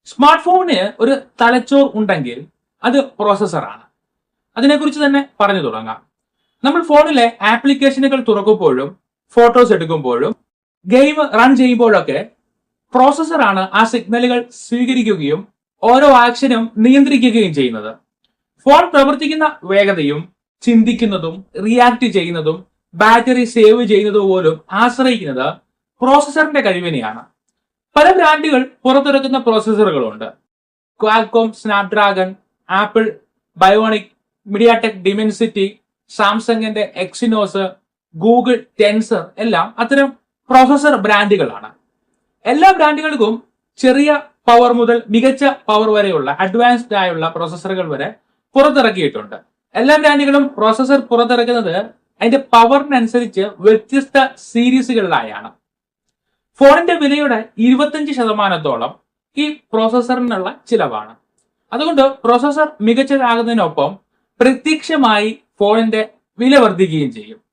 Smart ഫോണിന് ഒരു തലച്ചോർ ഉണ്ടെങ്കിൽ അത് പ്രോസസ്സറാണ്. അതിനെക്കുറിച്ച് തന്നെ പറഞ്ഞു തുടങ്ങാം. നമ്മൾ ഫോണിലെ ആപ്ലിക്കേഷനുകൾ തുറക്കുമ്പോഴും ഫോട്ടോസ് എടുക്കുമ്പോഴും ഗെയിം റൺ ചെയ്യുമ്പോഴൊക്കെ പ്രോസസ്സറാണ് ആ സിഗ്നലുകൾ സ്വീകരിക്കുകയും ഓരോ ആക്ഷനും നിയന്ത്രിക്കുകയും ചെയ്യുന്നത്. ഫോൺ പ്രവർത്തിക്കുന്ന വേഗതയും ചിന്തിക്കുന്നതും റിയാക്ട് ചെയ്യുന്നതും ബാറ്ററി സേവ് ചെയ്യുന്നതും പോലും ആശ്രയിക്കുന്നത് പ്രോസസ്സറിന്റെ കഴിവിനെയാണ്. പല ബ്രാൻഡുകൾ പുറത്തിറക്കുന്ന പ്രോസസ്സറുകളുണ്ട്. Qualcomm Snapdragon, Apple Bionic, MediaTek Dimensity, സാംസങ്ങിന്റെ എക്സിനോസ്, ഗൂഗിൾ ടെൻസർ എല്ലാം അത്തരം പ്രോസസ്സർ ബ്രാൻഡുകളാണ്. എല്ലാ ബ്രാൻഡുകൾക്കും ചെറിയ പവർ മുതൽ മികച്ച പവർ വരെയുള്ള അഡ്വാൻസ്ഡ് ആയുള്ള പ്രോസസ്സറുകൾ വരെ പുറത്തിറക്കിയിട്ടുണ്ട്. എല്ലാ ബ്രാൻഡുകളും പ്രോസസ്സർ പുറത്തിറക്കുന്നത് അതിന്റെ പവറിനനുസരിച്ച് വ്യത്യസ്ത സീരീസുകളിലായാണ്. ഫോണിന്റെ വിലയുടെ 25% ഈ പ്രോസസ്സറിനുള്ള ചിലവാണ്. അതുകൊണ്ട് പ്രോസസ്സർ മികച്ചതാകുന്നതിനൊപ്പം പ്രത്യക്ഷമായി ഫോണിന്റെ വില വർദ്ധിക്കുകയും ചെയ്യും.